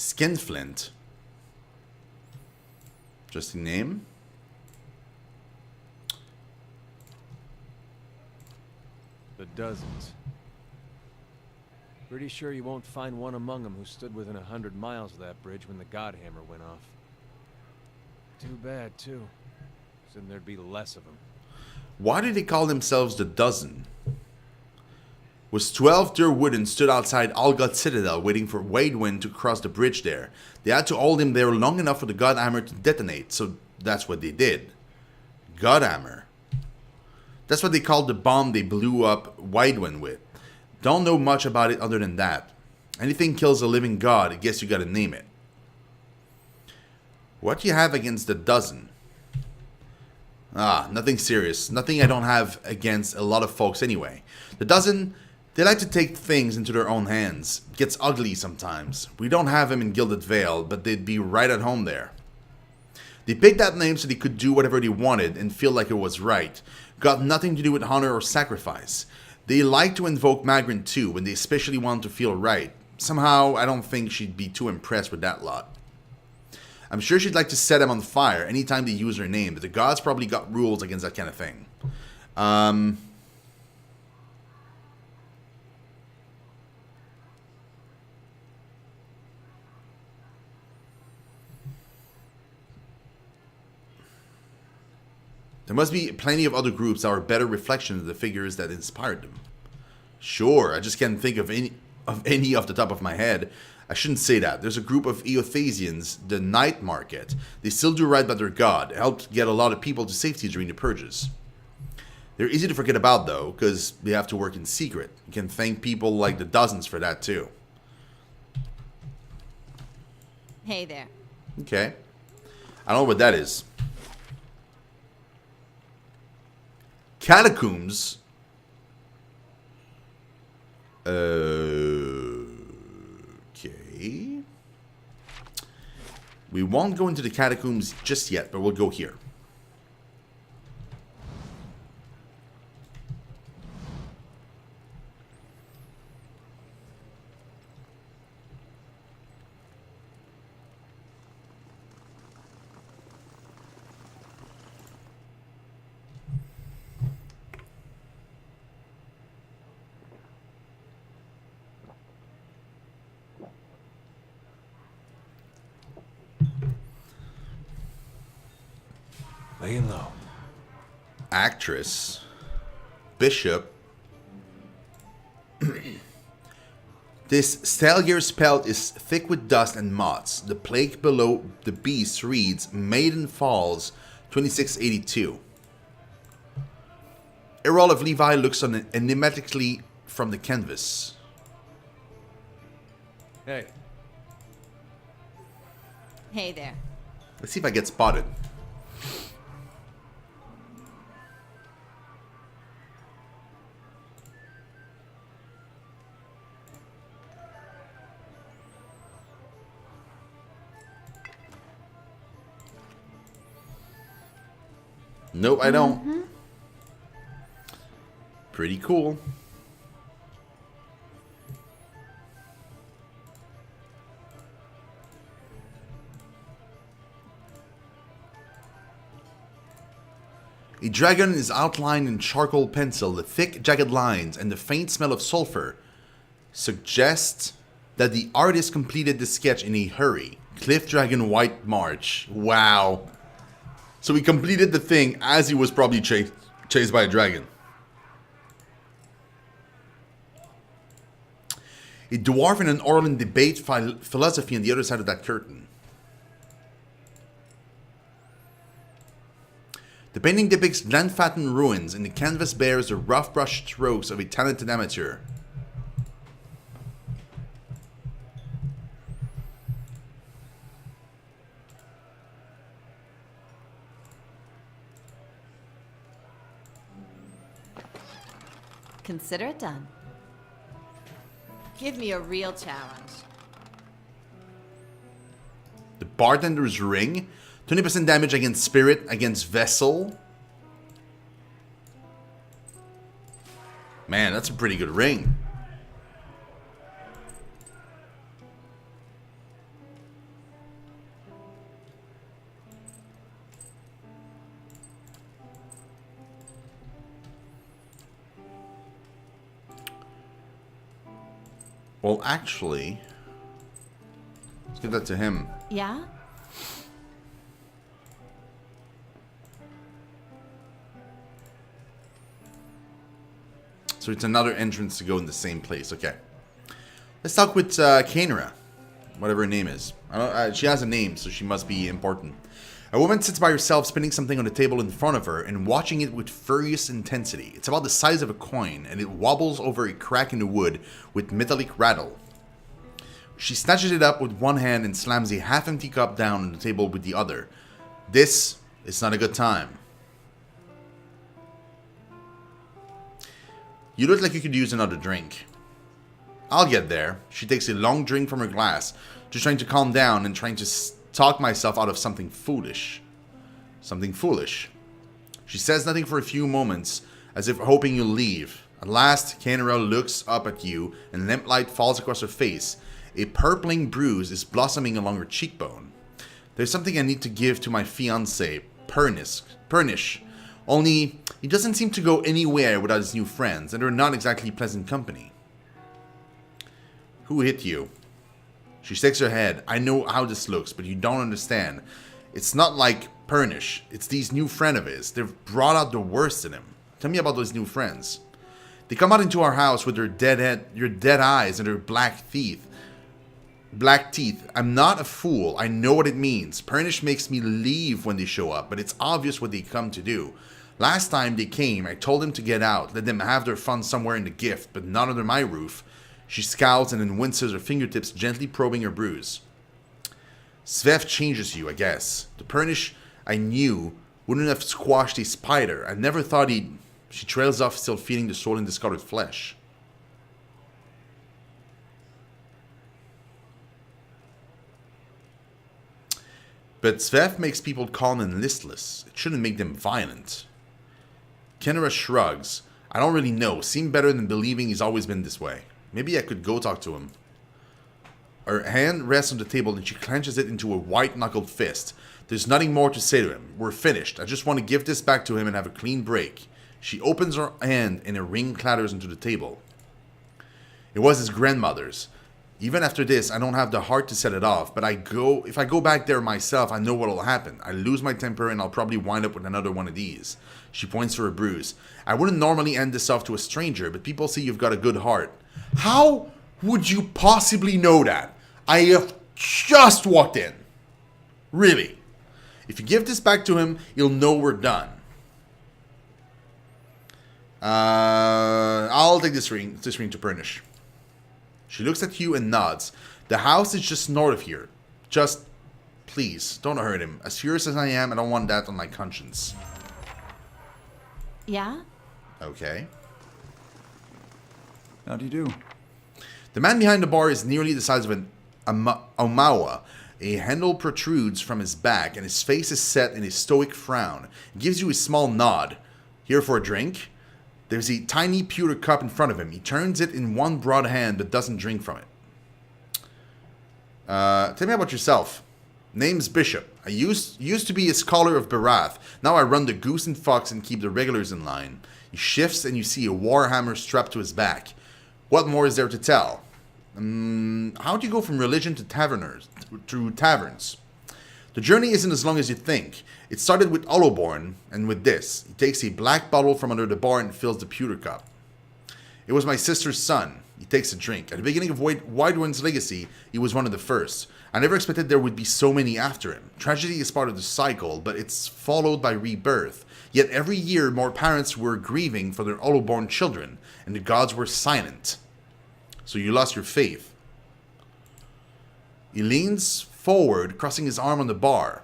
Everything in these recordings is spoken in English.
Skinflint. Interesting name. The dozens. Pretty sure you won't find one among them who stood within 100 miles of that bridge when the Godhammer went off. Too bad, too. Then there'd be less of them. Why did they call themselves the Dozen? Was 12 Durwood and stood outside Algot Citadel waiting for Waidwin to cross the bridge there. They had to hold him there long enough for the Godhammer to detonate, so that's what they did. Godhammer. That's what they called the bomb they blew up Waidwin with. Don't know much about it other than that. Anything kills a living god, I guess you gotta name it. What do you have against the Dozen? Ah, nothing serious. Nothing I don't have against a lot of folks anyway. The Dozen, they like to take things into their own hands. It gets ugly sometimes. We don't have them in Gilded Vale, but they'd be right at home there. They picked that name so they could do whatever they wanted and feel like it was right. Got nothing to do with honor or sacrifice. They like to invoke Magrin too, when they especially want to feel right. Somehow, I don't think she'd be too impressed with that lot. I'm sure she'd like to set them on fire anytime they use her name, but the gods probably got rules against that kind of thing. There must be plenty of other groups that are better reflections of the figures that inspired them. Sure, I just can't think of any off the top of my head. I shouldn't say that. There's a group of Eothasians, the Night Market. They still do right by their god. Helped get a lot of people to safety during the purges. They're easy to forget about, though, because they have to work in secret. You can thank people like the Dozens for that, too. Hey there. Okay. I don't know what that is. Catacombs? Okay. We won't go into the catacombs just yet, but we'll go here. Laying low. Actress. Bishop. This Stalgir spell is thick with dust and moths. The plaque below the beast reads Maiden Falls 2682. Errol of Levi looks on enigmatically from the canvas. Hey. Hey there. Let's see if I get spotted. Nope, I don't. Pretty cool. A dragon is outlined in charcoal pencil. The thick, jagged lines and the faint smell of sulfur suggest that the artist completed the sketch in a hurry. Cliff Dragon White March. Wow. So he completed the thing as he was probably chased by a dragon. A dwarf and an Orlan debate philosophy on the other side of that curtain. The painting depicts Glenfatton ruins, and the canvas bears the rough brush strokes of a talented amateur. Consider it done. Give me a real challenge. The Bartender's Ring. 20% damage against Spirit, against Vessel. Man, that's a pretty good ring. Well, actually, let's give that to him. Yeah? So it's another entrance to go in the same place. Okay. Let's talk with Kainara. Whatever her name is. She has a name, so she must be important. A woman sits by herself, spinning something on the table in front of her and watching it with furious intensity. It's about the size of a coin, and it wobbles over a crack in the wood with metallic rattle. She snatches it up with one hand and slams a half-empty cup down on the table with the other. This is not a good time. You look like you could use another drink. I'll get there. She takes a long drink from her glass, just trying to calm down and trying to talk myself out of something foolish. Something foolish. She says nothing for a few moments, as if hoping you'll leave. At last, Kainara looks up at you, and lamplight falls across her face. A purpling bruise is blossoming along her cheekbone. There's something I need to give to my fiancé, Pernish. Only, he doesn't seem to go anywhere without his new friends, and they're not exactly pleasant company. Who hit you? She shakes her head. I know how this looks, but you don't understand. It's not like Pernish. It's these new friends of his. They've brought out the worst in him. Tell me about those new friends. They come out into our house with their dead eyes and their black teeth. I'm not a fool. I know what it means. Pernish makes me leave when they show up, but it's obvious what they come to do. Last time they came, I told them to get out, let them have their fun somewhere in the gift, but not under my roof. She scowls and then winces, her fingertips gently probing her bruise. Svev changes you, I guess. The Pernish I knew wouldn't have squashed a spider. I never thought he'd... She trails off, still feeling the swollen, discolored flesh. But Svev makes people calm and listless. It shouldn't make them violent. Kainara shrugs. I don't really know. Seemed better than believing he's always been this way. Maybe I could go talk to him. Her hand rests on the table and she clenches it into a white-knuckled fist. There's nothing more to say to him. We're finished. I just want to give this back to him and have a clean break. She opens her hand and a ring clatters into the table. It was his grandmother's. Even after this, I don't have the heart to set it off, but if I go back there myself, I know what'll happen. I lose my temper and I'll probably wind up with another one of these. She points to her bruise. I wouldn't normally end this off to a stranger, but people say you've got a good heart. How would you possibly know that? I have just walked in. Really. If you give this back to him, he'll know we're done. I'll take this ring to Pernish. She looks at you and nods. The house is just north of here. Just, please, don't hurt him. As furious as I am, I don't want that on my conscience. Yeah? Okay. How do you do? The man behind the bar is nearly the size of an Omawa. A handle protrudes from his back, and his face is set in a stoic frown. He gives you a small nod. Here for a drink? There's a tiny pewter cup in front of him. He turns it in one broad hand, but doesn't drink from it. Tell me about yourself. Name's Bishop. I used to be a scholar of Barath. Now I run the Goose and Fox and keep the regulars in line. He shifts, and you see a warhammer strapped to his back. What more is there to tell? How'd you go from religion to taverns? The journey isn't as long as you think. It started with Oloborn, and with this. He takes a black bottle from under the bar and fills the pewter cup. It was my sister's son. He takes a drink. At the beginning of Widewind's legacy, he was one of the first. I never expected there would be so many after him. Tragedy is part of the cycle, but it's followed by rebirth. Yet every year, more parents were grieving for their Oloborn children, and the gods were silent. So you lost your faith. He leans forward, crossing his arm on the bar.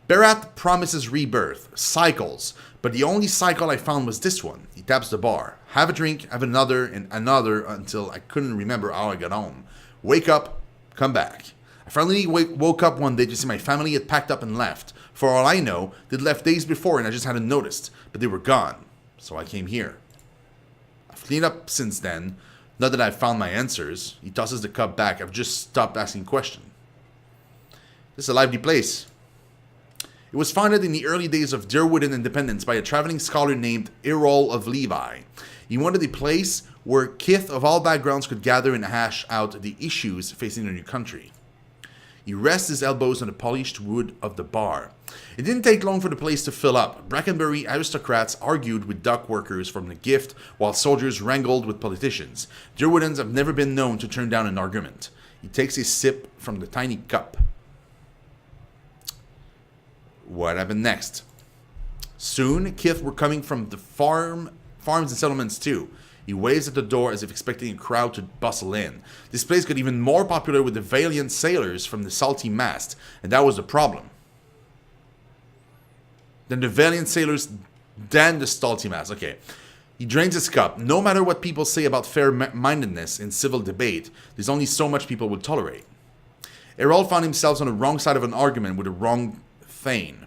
Barath promises rebirth, cycles, but the only cycle I found was this one. He taps the bar. Have a drink, have another, and another until I couldn't remember how I got home. Wake up, come back. I finally woke up one day to see my family had packed up and left. For all I know, they'd left days before and I just hadn't noticed, but they were gone. So I came here. I've cleaned up since then. Not that I've found my answers. He tosses the cup back. I've just stopped asking questions. This is a lively place. It was founded in the early days of Derwood and independence by a traveling scholar named Errol of Levi. He wanted a place where kith of all backgrounds could gather and hash out the issues facing their new country. He rests his elbows on the polished wood of the bar. It didn't take long for the place to fill up. Brackenbury aristocrats argued with dock workers from the Gift, while soldiers wrangled with politicians. Derwoodans have never been known to turn down an argument. He takes a sip from the tiny cup. What happened next? Soon, kith were coming from the farms and settlements too. He waves at the door as if expecting a crowd to bustle in. This place got even more popular with the valiant sailors from the Salty Mast, and that was the problem. Then the valiant sailors, then the Salty Mast. Okay. He drains his cup. No matter what people say about fair-mindedness in civil debate, there's only so much people will tolerate. Errol found himself on the wrong side of an argument with the wrong Thane.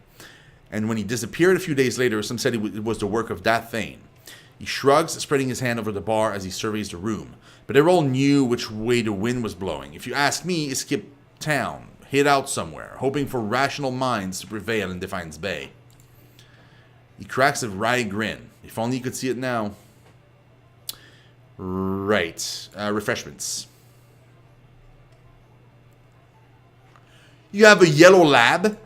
And when he disappeared a few days later, some said it was the work of that Thane. He shrugs, spreading his hand over the bar as he surveys the room. But Errol knew which way the wind was blowing. If you ask me, he skipped town, hid out somewhere, hoping for rational minds to prevail in Defiance Bay. He cracks a wry grin. If only you could see it now. Right. Refreshments. You have a yellow lab?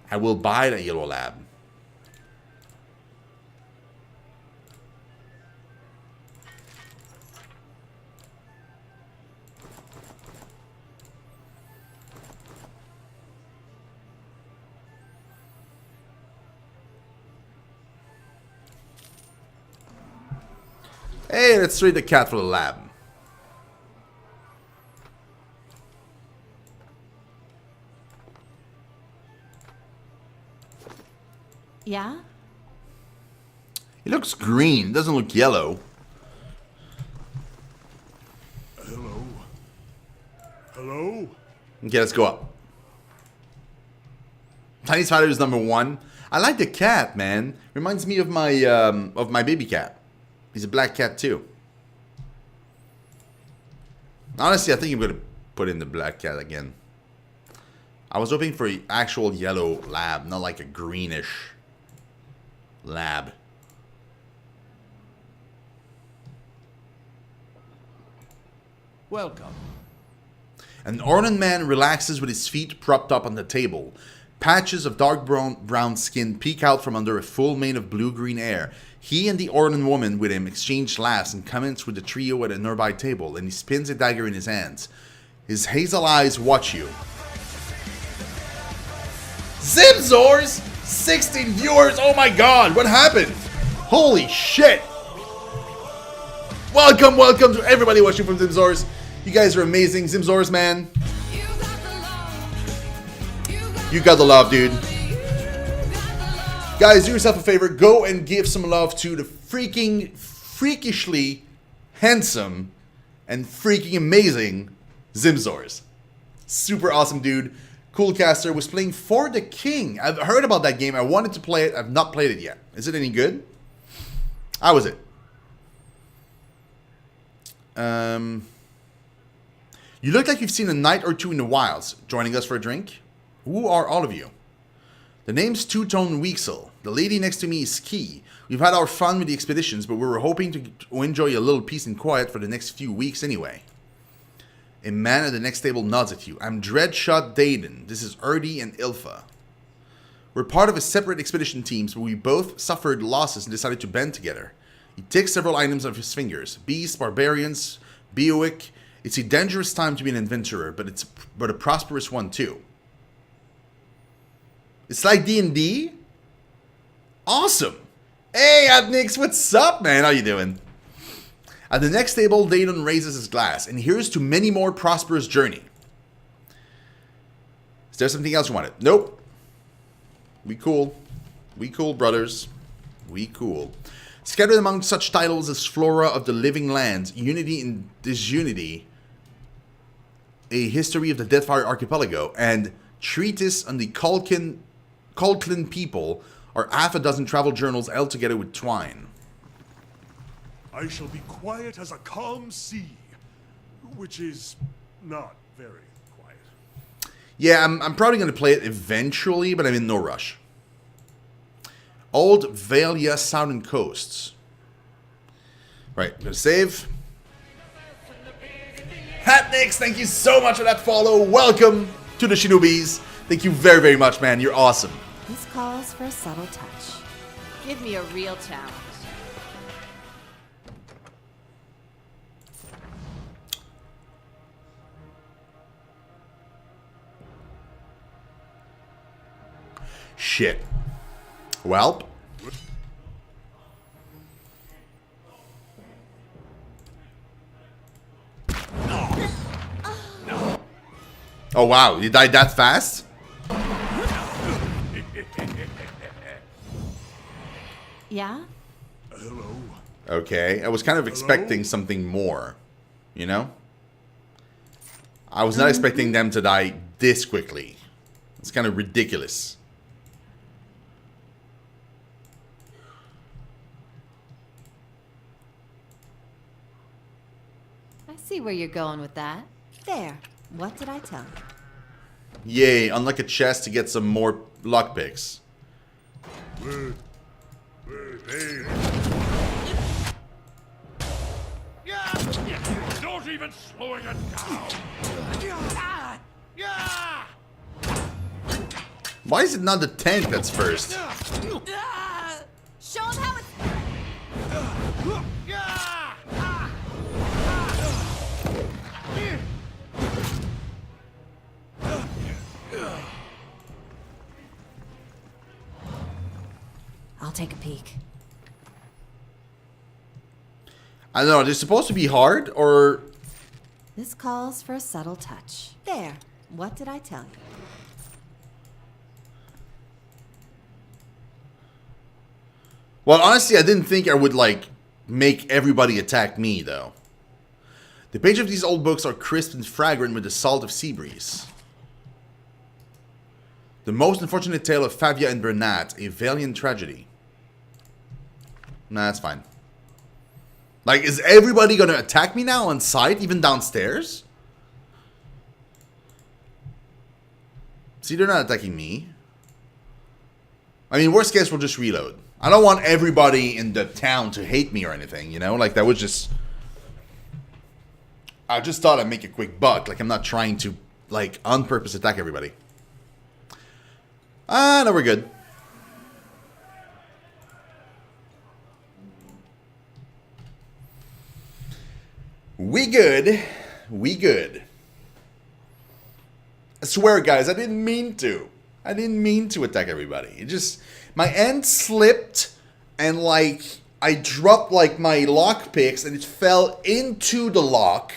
I will buy the yellow lab. Hey, let's trade the cat for the lab. Yeah? He looks green, doesn't look yellow. Hello? Hello? Okay, let's go up. Tiny Spider is number 1. I like the cat, man. Reminds me of my baby cat. He's a black cat too. Honestly, I think I'm gonna put in the black cat again. I was hoping for an actual yellow lab, not like a greenish lab. Welcome. An Ornan man relaxes with his feet propped up on the table. Patches of dark brown skin peek out from under a full mane of blue-green hair. He and the Ornan woman with him exchange laughs and comments with the trio at a nearby table, and he spins a dagger in his hands. His hazel eyes watch you. Zimzors! 16 viewers! Oh my god, what happened? Holy shit! Welcome to everybody watching from Zimzors. You guys are amazing. Zimzors, man. You got the love, dude. Guys, do yourself a favor. Go and give some love to the freakishly handsome and freaking amazing Zimzors. Super awesome dude. Cool caster. Was playing For the King. I've heard about that game. I wanted to play it. I've not played it yet. Is it any good? How was it? You look like you've seen a night or two in the wilds. Joining us for a drink? Who are all of you? The name's Two-Tone Weasel. The lady next to me is Key. We've had our fun with the expeditions, but we were hoping to enjoy a little peace and quiet for the next few weeks anyway. A man at the next table nods at you. I'm Dreadshot Dayton. This is Erdi and Ilfa. We're part of a separate expedition teams, but we both suffered losses and decided to band together. He takes several items off his fingers. Beasts, barbarians, Beowick. It's a dangerous time to be an adventurer, but a prosperous one too. It's like D&D? Awesome! Hey, Adnix, what's up, man? How you doing? At the next table, Dayton raises his glass, and here's to many more prosperous journey. Is there something else you wanted? Nope. We cool. We cool, brothers. We cool. Scattered among such titles as Flora of the Living Lands, Unity and Disunity, A History of the Deathfire Archipelago, and Treatise on the Culkin people are half a dozen travel journals held together with twine. I shall be quiet as a calm sea, which is not very quiet. Yeah, I'm probably going to play it eventually, but I'm in no rush. Old Valia Southern Coasts. Right, I'm gonna save. Hatnix, thank you so much for that follow. Welcome to the Shinobis. Thank you very, very much, man. You're awesome. This calls for a subtle touch. Give me a real challenge. Shit. Welp. Oh wow, you died that fast? Yeah? Hello. Okay, I was kind of expecting something more, you know? I was not expecting them to die this quickly. It's kind of ridiculous. I see where you're going with that. There. What did I tell you? Yay, unlock a chest to get some more lockpicks. Hey. Don't even slowing it down. Why is it not the tank that's first? Show him how it's... I'll take a peek. I don't know, they're supposed to be hard, or... This calls for a subtle touch. There. What did I tell you? Well, honestly, I didn't think I would, like, make everybody attack me, though. The pages of these old books are crisp and fragrant with the salt of sea breeze. The most unfortunate tale of Favia and Bernat, a valiant tragedy. Nah, that's fine. Like, is everybody gonna attack me now on sight, even downstairs? See, they're not attacking me. I mean, worst case, we'll just reload. I don't want everybody in the town to hate me or anything, you know? Like, that was just... I just thought I'd make a quick buck. Like, I'm not trying to, like, on purpose attack everybody. Ah, no, we're good. We good. We good. I swear, guys, I didn't mean to. I didn't mean to attack everybody. It just... My end slipped, and, like, I dropped, like, my lock picks, and it fell into the lock.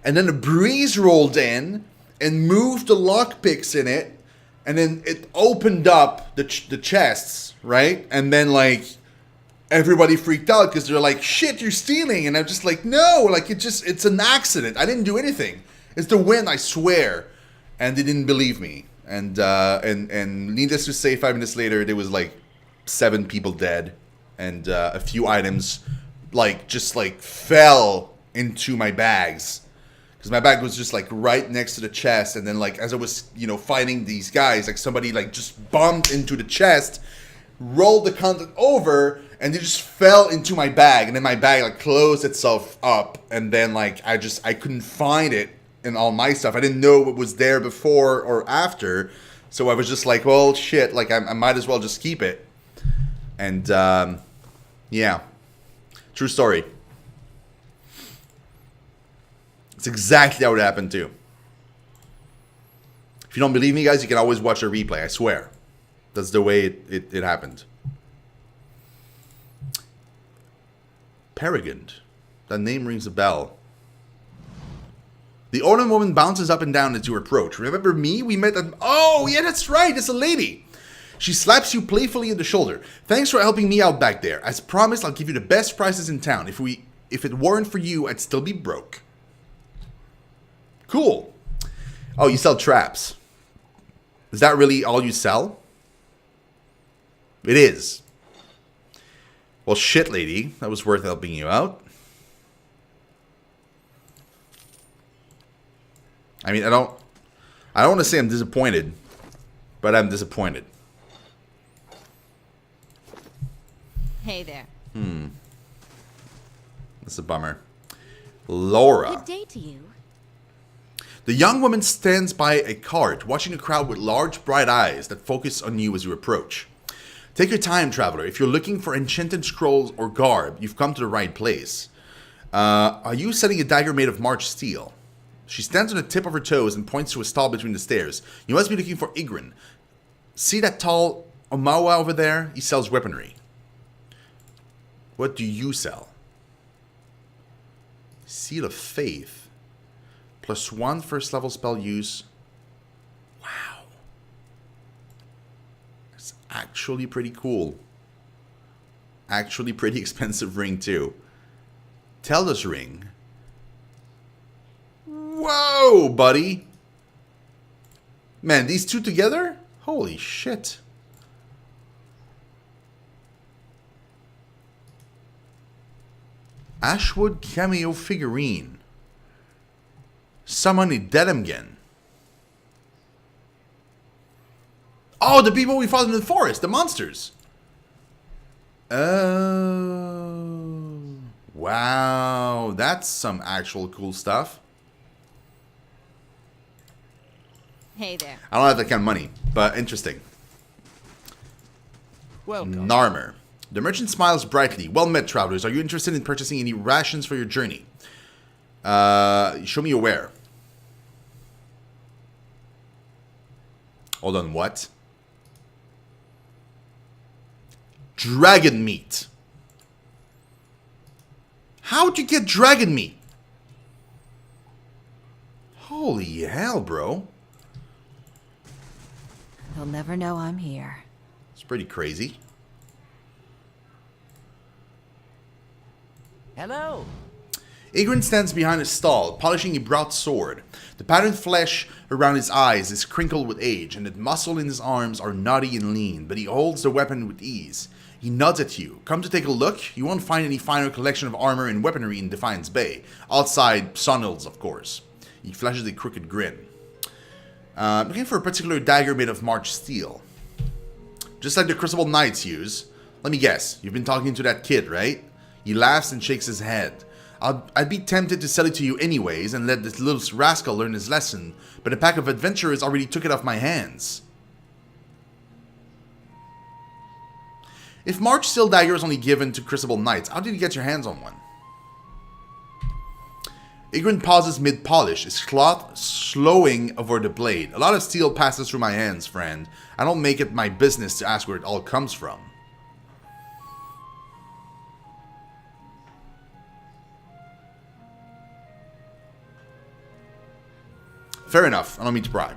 And then the breeze rolled in and moved the lock picks in it. And then it opened up the chests, right? And then, like, everybody freaked out because they're like, shit, you're stealing. And I'm just like, no, like, it's an accident. I didn't do anything. It's the wind, I swear. And they didn't believe me. And needless to say, 5 minutes later, there was, like, 7 people dead. And a few items, like, just, like, fell into my bags. Because my bag was just, like, right next to the chest. And then, like, as I was, you know, fighting these guys, like, somebody, like, just bumped into the chest, rolled the content over, and they just fell into my bag. And then my bag, like, closed itself up. And then, like, I couldn't find it in all my stuff. I didn't know what was there before or after. So I was just like, well, shit, like, I might as well just keep it. And, yeah. True story. It's exactly how it happened, too. If you don't believe me, guys, you can always watch a replay, I swear. That's the way it happened. Peregrine. That name rings a bell. The older woman bounces up and down as you approach. Remember me? We met at... Oh, yeah, that's right. It's a lady. She slaps you playfully in the shoulder. Thanks for helping me out back there. As promised, I'll give you the best prices in town. If it weren't for you, I'd still be broke. Cool. Oh, you sell traps. Is that really all you sell? It is. Well, shit, lady. That was worth helping you out. I mean, I don't want to say I'm disappointed, but I'm disappointed. Hey there. That's a bummer. Laura. Good day to you. The young woman stands by a cart, watching the crowd with large, bright eyes that focus on you as you approach. Take your time, traveler. If you're looking for enchanted scrolls or garb, you've come to the right place. Are you selling a dagger made of March steel? She stands on the tip of her toes and points to a stall between the stairs. You must be looking for Igrin. See that tall Omawa over there? He sells weaponry. What do you sell? Seal of Faith. +1 first level spell use. Wow. That's actually pretty cool. Actually pretty expensive ring too. Telda's ring. Whoa, buddy. Man, these two together? Holy shit. Ashwood cameo figurine. Summon a Dedamgen. Oh, the people we fought in the forest, the monsters. Oh. Wow, that's some actual cool stuff. Hey there. I don't have that kind of money, but interesting. Welcome. Narmer. The merchant smiles brightly. Well met, travelers. Are you interested in purchasing any rations for your journey? Show me your where. Hold on, what? Dragon meat. How'd you get dragon meat? Holy hell, bro. They'll never know I'm here. It's pretty crazy. Hello. Igrin stands behind a stall, polishing a broad sword. The patterned flesh around his eyes is crinkled with age, and the muscle in his arms are knotty and lean, but he holds the weapon with ease. He nods at you. Come to take a look? You won't find any finer collection of armor and weaponry in Defiance Bay. Outside Sonild's, of course. He flashes a crooked grin. Looking for a particular dagger made of March steel. Just like the Crucible Knights use. Let me guess, you've been talking to that kid, right? He laughs and shakes his head. I'd be tempted to sell it to you anyways and let this little rascal learn his lesson, but a pack of adventurers already took it off my hands. If March Steel Dagger is only given to Crucible Knights, how did you get your hands on one? Igrin pauses mid-polish, his cloth slowing over the blade. A lot of steel passes through my hands, friend. I don't make it my business to ask where it all comes from. Fair enough. I don't mean to pry.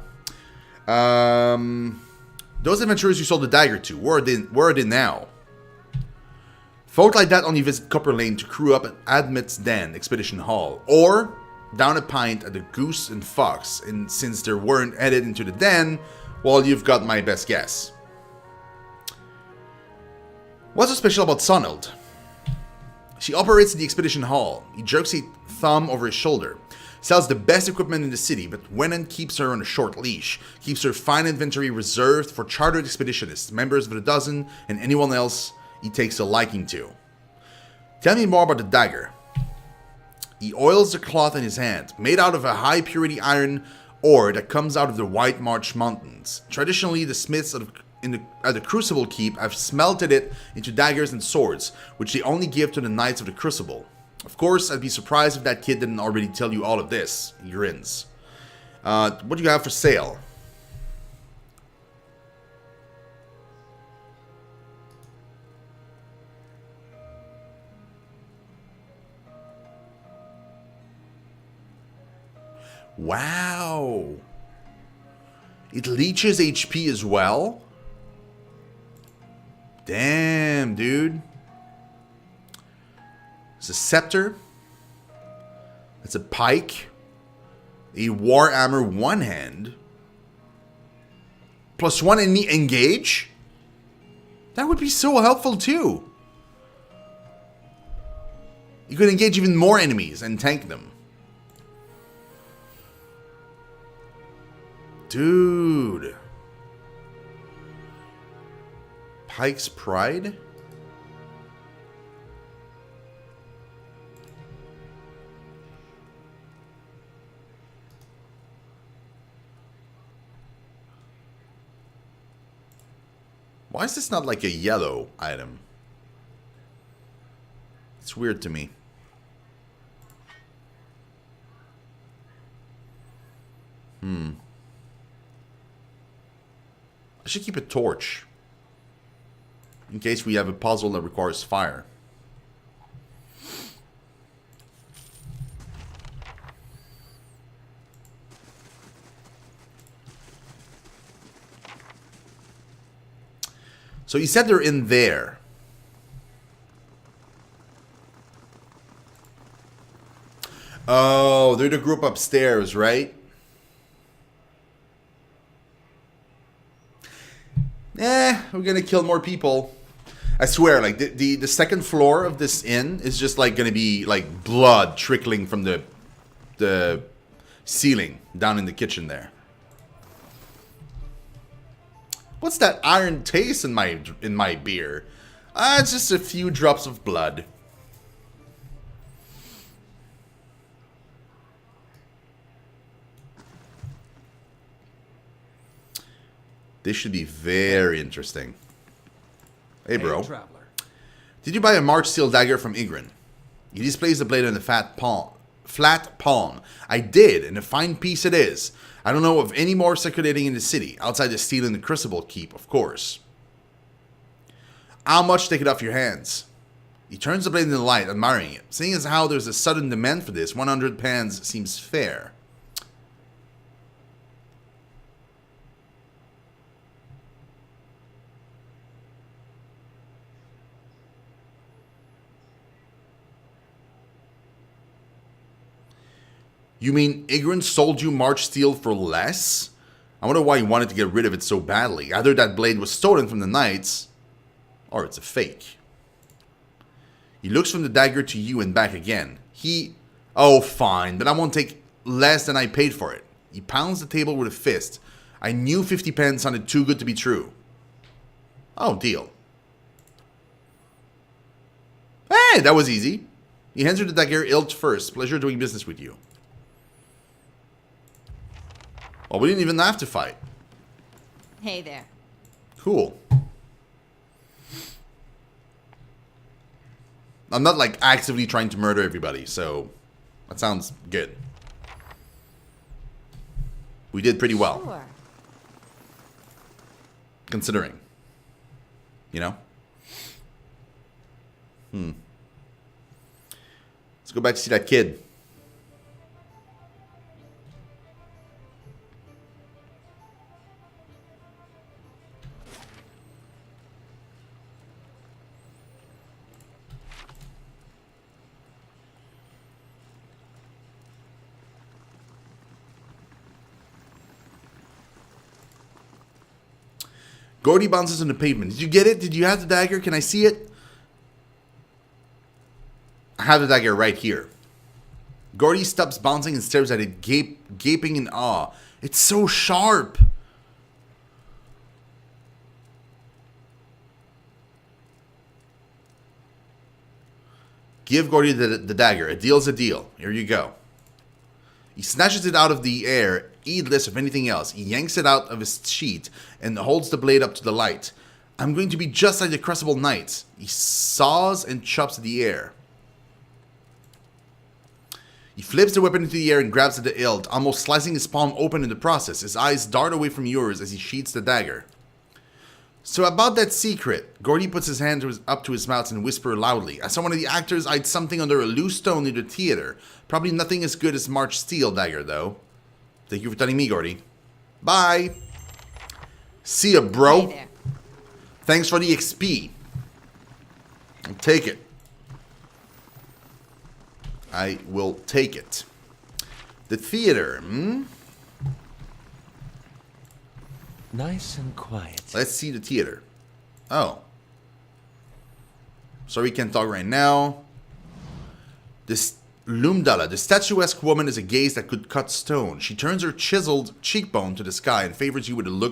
Those adventurers you sold the dagger to, where are they now? Folk like that only visit Copper Lane to crew up at Admit's Den Expedition Hall, or down a pint at the Goose and Fox, and since they weren't headed into the den, well, you've got my best guess. What's so special about Sonild? She operates in the Expedition Hall. He jerks a thumb over his shoulder. Sells the best equipment in the city, but Wenan keeps her on a short leash. Keeps her fine inventory reserved for chartered expeditionists, members of the Dozen, and anyone else he takes a liking to. Tell me more about the dagger. He oils the cloth in his hand, made out of a high purity iron ore that comes out of the White March Mountains. Traditionally, the smiths at the Crucible Keep have smelted it into daggers and swords, which they only give to the Knights of the Crucible. Of course, I'd be surprised if that kid didn't already tell you all of this. He grins. What do you have for sale? Wow. It leeches HP as well? Damn, dude. It's a scepter. It's a pike. A war armor one hand. +1 in engage? That would be so helpful too. You could engage even more enemies and tank them. Dude. Pike's Pride? Why is this not like a yellow item? It's weird to me. I should keep a torch. In case we have a puzzle that requires fire. So you said they're in there. Oh, they're the group upstairs, right? We're gonna kill more people. I swear, like, the second floor of this inn is just, like, gonna be, like, blood trickling from the ceiling down in the kitchen there. What's that iron taste in my beer? It's just a few drops of blood. This should be very interesting. Hey, bro. Traveler. Did you buy a March steel dagger from Ygritte? He displays the blade on the flat palm. I did, and a fine piece it is. I don't know of any more circulating in the city, outside the steel and the crucible keep, of course. How much take it off your hands? He turns the blade in the light, admiring it. Seeing as how there's a sudden demand for this, 100 pans seems fair. You mean Ygritte sold you March steel for less? I wonder why he wanted to get rid of it so badly. Either that blade was stolen from the knights, or it's a fake. He looks from the dagger to you and back again. Oh, fine, but I won't take less than I paid for it. He pounds the table with a fist. I knew 50 pence sounded too good to be true. Oh, deal. Hey, that was easy. He hands her the dagger hilt first. Pleasure doing business with you. Oh, we didn't even have to fight. Hey there. Cool. I'm not, like, actively trying to murder everybody, so that sounds good. We did pretty well. Sure. Considering. You know? Let's go back to see that kid. Gordy bounces on the pavement. Did you get it? Did you have the dagger? Can I see it? I have the dagger right here. Gordy stops bouncing and stares at it, gaping in awe. It's so sharp. Give Gordy the dagger. A deal's a deal. Here you go. He snatches it out of the air, heedless of anything else. He yanks it out of his sheath and holds the blade up to the light. I'm going to be just like the Crucible Knights. He saws and chops at the air. He flips the weapon into the air and grabs at the hilt, almost slicing his palm open in the process. His eyes dart away from yours as he sheaths the dagger. So about that secret, Gordy puts his hand up to his mouth and whispers loudly. I saw one of the actors hide something under a loose stone near the theater. Probably nothing as good as March steel dagger, though. Thank you for telling me, Gordy. Bye. See ya, bro. Hey there. Thanks for the XP. I'll take it. I will take it. The theater, Nice and quiet. Let's see the theater. Oh. Sorry, can't talk right now. This Lumdala, the statuesque woman, is a gaze that could cut stone. She turns her chiseled cheekbone to the sky and favors you with a look